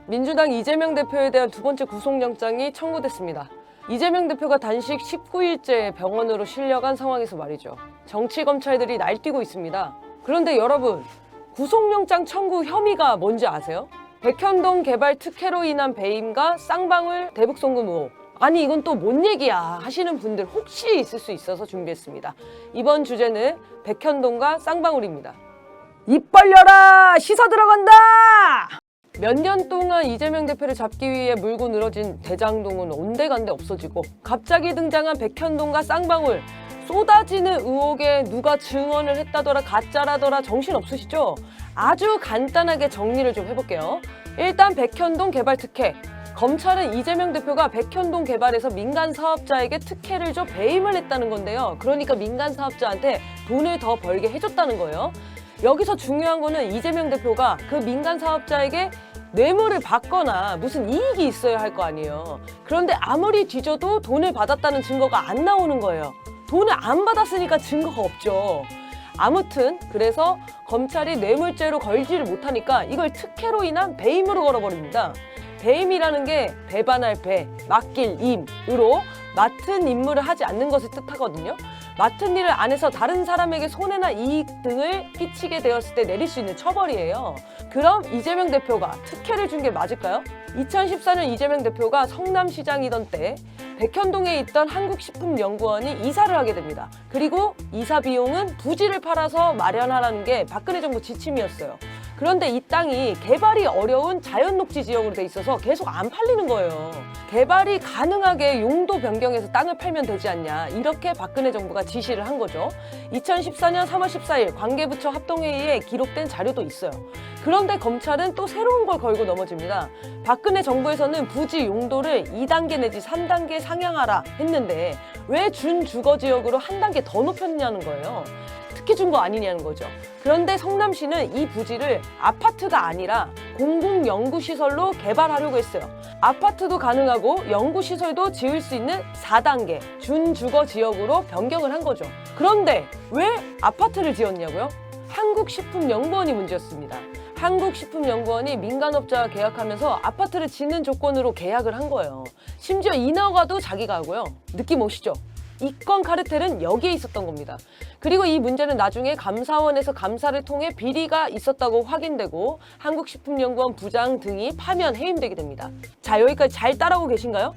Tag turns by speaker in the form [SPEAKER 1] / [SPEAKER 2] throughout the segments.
[SPEAKER 1] 민주당 이재명 대표에 대한 두 번째 구속영장이 청구됐습니다. 이재명 대표가 단식 19일째 병원으로 실려간 상황에서 말이죠. 정치검찰들이 날뛰고 있습니다. 그런데 여러분, 구속영장 청구 혐의가 뭔지 아세요? 백현동 개발 특혜로 인한 배임과 쌍방울 대북송금 의혹. 아니 이건 또 뭔 얘기야 하시는 분들 혹시 있을 수 있어서 준비했습니다. 이번 주제는 백현동과 쌍방울입니다. 입 벌려라! 씻어 들어간다! 몇 년 동안 이재명 대표를 잡기 위해 물고 늘어진 대장동은 온데간데 없어지고 갑자기 등장한 백현동과 쌍방울, 쏟아지는 의혹에 누가 증언을 했다더라 가짜라더라 정신 없으시죠? 아주 간단하게 정리를 좀 해볼게요. 일단 백현동 개발 특혜. 검찰은 이재명 대표가 백현동 개발에서 민간 사업자에게 특혜를 줘 배임을 했다는 건데요. 그러니까 민간 사업자한테 돈을 더 벌게 해줬다는 거예요. 여기서 중요한 거는 이재명 대표가 그 민간 사업자에게 뇌물을 받거나 무슨 이익이 있어야 할 거 아니에요. 그런데 아무리 뒤져도 돈을 받았다는 증거가 안 나오는 거예요. 돈을 안 받았으니까 증거가 없죠. 아무튼 그래서 검찰이 뇌물죄로 걸지를 못하니까 이걸 특혜로 인한 배임으로 걸어버립니다. 배임이라는 게 배반할 배, 맡길 임으로 맡은 임무를 하지 않는 것을 뜻하거든요. 맡은 일을 안 해서 다른 사람에게 손해나 이익 등을 끼치게 되었을 때 내릴 수 있는 처벌이에요. 그럼 이재명 대표가 특혜를 준 게 맞을까요? 2014년 이재명 대표가 성남시장이던 때 백현동에 있던 한국식품연구원이 이사를 하게 됩니다. 그리고 이사 비용은 부지를 팔아서 마련하라는 게 박근혜 정부 지침이었어요. 그런데 이 땅이 개발이 어려운 자연녹지 지역으로 돼 있어서 계속 안 팔리는 거예요. 개발이 가능하게 용도 변경해서 땅을 팔면 되지 않냐, 이렇게 박근혜 정부가 지시를 한 거죠. 2014년 3월 14일 관계부처 합동회의에 기록된 자료도 있어요. 그런데 검찰은 또 새로운 걸 걸고 넘어집니다. 박근혜 정부에서는 부지 용도를 2단계 내지 3단계 상향하라 했는데 왜 준주거지역으로 한 단계 더 높였냐는 거예요. 특혜 준 거 아니냐는 거죠. 그런데 성남시는 이 부지를 아파트가 아니라 공공연구시설로 개발하려고 했어요. 아파트도 가능하고 연구시설도 지을 수 있는 4단계 준주거지역으로 변경을 한 거죠. 그런데 왜 아파트를 지었냐고요? 한국식품연구원이 문제였습니다. 한국식품연구원이 민간업자와 계약하면서 아파트를 짓는 조건으로 계약을 한 거예요. 심지어 인허가도 자기가 하고요. 느낌 오시죠? 이권 카르텔은 여기에 있었던 겁니다. 그리고 이 문제는 나중에 감사원에서 감사를 통해 비리가 있었다고 확인되고 한국식품연구원 부장 등이 파면 해임되게 됩니다. 자, 여기까지 잘 따라오고 계신가요?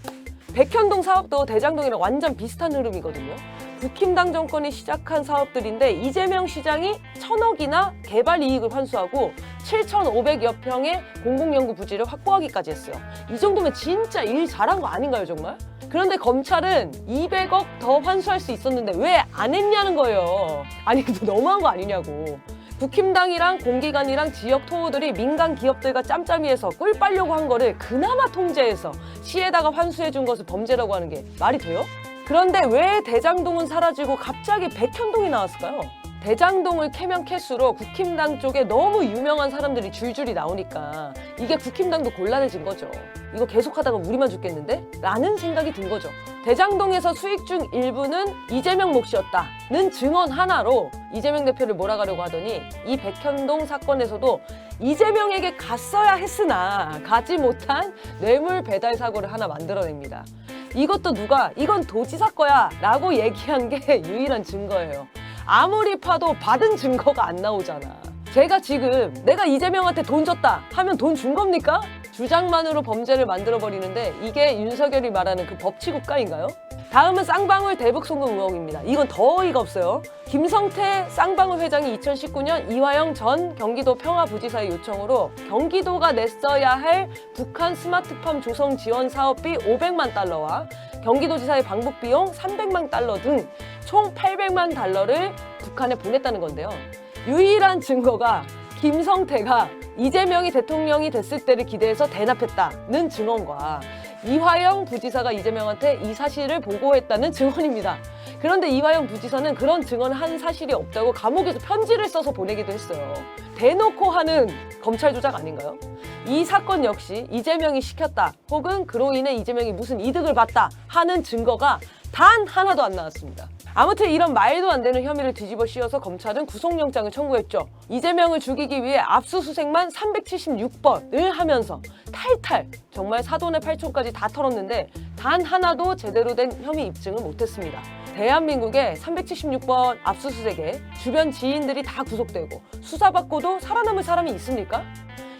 [SPEAKER 1] 백현동 사업도 대장동이랑 완전 비슷한 흐름이거든요. 국힘당 정권이 시작한 사업들인데 이재명 시장이 1,000억이나 개발 이익을 환수하고 7,500여 평의 공공연구 부지를 확보하기까지 했어요. 이 정도면 진짜 일 잘한 거 아닌가요, 정말? 그런데 검찰은 200억 더 환수할 수 있었는데 왜 안 했냐는 거예요. 아니, 근데 너무한 거 아니냐고. 국힘당이랑 공기관이랑 지역 토호들이 민간 기업들과 짬짬이해서 꿀 빨려고 한 거를 그나마 통제해서 시에다가 환수해 준 것을 범죄라고 하는 게 말이 돼요? 그런데 왜 대장동은 사라지고 갑자기 백현동이 나왔을까요? 대장동을 캐면 캘수록 국힘당 쪽에 너무 유명한 사람들이 줄줄이 나오니까 이게 국힘당도 곤란해진 거죠. 이거 계속하다가 우리만 죽겠는데? 라는 생각이 든 거죠. 대장동에서 수익 중 일부는 이재명 몫이었다는 증언 하나로 이재명 대표를 몰아가려고 하더니 이 백현동 사건에서도 이재명에게 갔어야 했으나 가지 못한 뇌물 배달 사고를 하나 만들어냅니다. 이것도 누가 이건 도지사 거야 라고 얘기한 게 유일한 증거예요. 아무리 파도 받은 증거가 안 나오잖아. 제가 지금 내가 이재명한테 돈 줬다 하면 돈 준 겁니까? 주장만으로 범죄를 만들어버리는데 이게 윤석열이 말하는 그 법치국가인가요? 다음은 쌍방울 대북송금 의혹입니다. 이건 더 어이가 없어요. 김성태 쌍방울 회장이 2019년 이화영 전 경기도 평화부지사의 요청으로 경기도가 냈어야 할 북한 스마트팜 조성 지원 사업비 500만 달러와 경기도지사의 방북 비용 300만 달러 등 총 800만 달러를 북한에 보냈다는 건데요. 유일한 증거가 김성태가 이재명이 대통령이 됐을 때를 기대해서 대납했다는 증언과 이화영 부지사가 이재명한테 이 사실을 보고했다는 증언입니다. 그런데 이화영 부지사는 그런 증언을 한 사실이 없다고 감옥에서 편지를 써서 보내기도 했어요. 대놓고 하는 검찰 조작 아닌가요? 이 사건 역시 이재명이 시켰다 혹은 그로 인해 이재명이 무슨 이득을 봤다 하는 증거가 단 하나도 안 나왔습니다. 아무튼 이런 말도 안 되는 혐의를 뒤집어 씌워서 검찰은 구속영장을 청구했죠. 이재명을 죽이기 위해 압수수색만 376번을 하면서 탈탈 정말 사돈의 팔촌까지 다 털었는데 단 하나도 제대로 된 혐의 입증을 못했습니다. 대한민국의 376번 압수수색에 주변 지인들이 다 구속되고 수사받고도 살아남을 사람이 있습니까?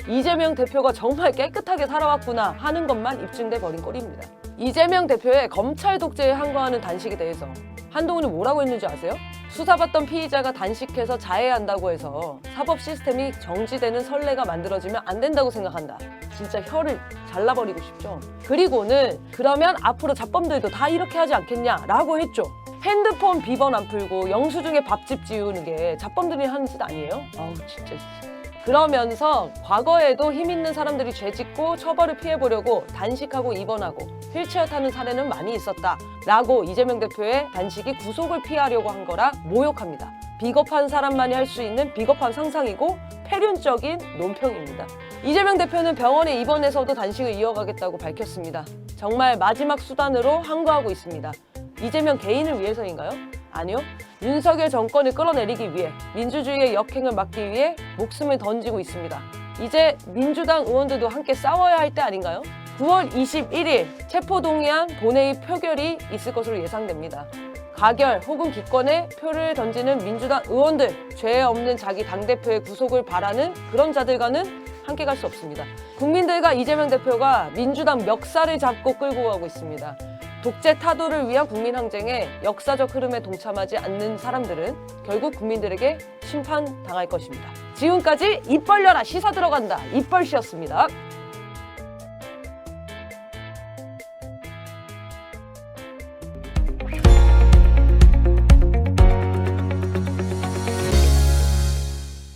[SPEAKER 1] 이재명 대표가 정말 깨끗하게 살아왔구나 하는 것만 입증돼 버린 꼴입니다. 이재명 대표의 검찰 독재에 항거하는 단식에 대해서 한동훈이 뭐라고 했는지 아세요? 수사받던 피의자가 단식해서 자해한다고 해서 사법 시스템이 정지되는 선례가 만들어지면 안 된다고 생각한다. 진짜 혀를 잘라버리고 싶죠. 그리고는 그러면 앞으로 잡범들도 다 이렇게 하지 않겠냐라고 했죠. 핸드폰 비번 안 풀고 영수증에 밥집 지우는 게 잡범들이 하는 짓 아니에요? 아우 진짜. 그러면서 과거에도 힘 있는 사람들이 죄 짓고 처벌을 피해보려고 단식하고 입원하고 휠체어 타는 사례는 많이 있었다 라고 이재명 대표의 단식이 구속을 피하려고 한 거라 모욕합니다. 비겁한 사람만이 할 수 있는 비겁한 상상이고 폐륜적인 논평입니다. 이재명 대표는 병원에 입원해서도 단식을 이어가겠다고 밝혔습니다. 정말 마지막 수단으로 항거하고 있습니다. 이재명 개인을 위해서인가요? 아니요. 윤석열 정권을 끌어내리기 위해 민주주의의 역행을 막기 위해 목숨을 던지고 있습니다. 이제 민주당 의원들도 함께 싸워야 할 때 아닌가요? 9월 21일 체포동의안 본회의 표결이 있을 것으로 예상됩니다. 가결 혹은 기권에 표를 던지는 민주당 의원들, 죄 없는 자기 당대표의 구속을 바라는 그런 자들과는 함께 갈 수 없습니다. 국민들과 이재명 대표가 민주당 멱살을 잡고 끌고 가고 있습니다. 독재 타도를 위한 국민항쟁에 역사적 흐름에 동참하지 않는 사람들은 결국 국민들에게 심판당할 것입니다. 지금까지 입 벌려라 시사 들어간다 입벌씨였습니다.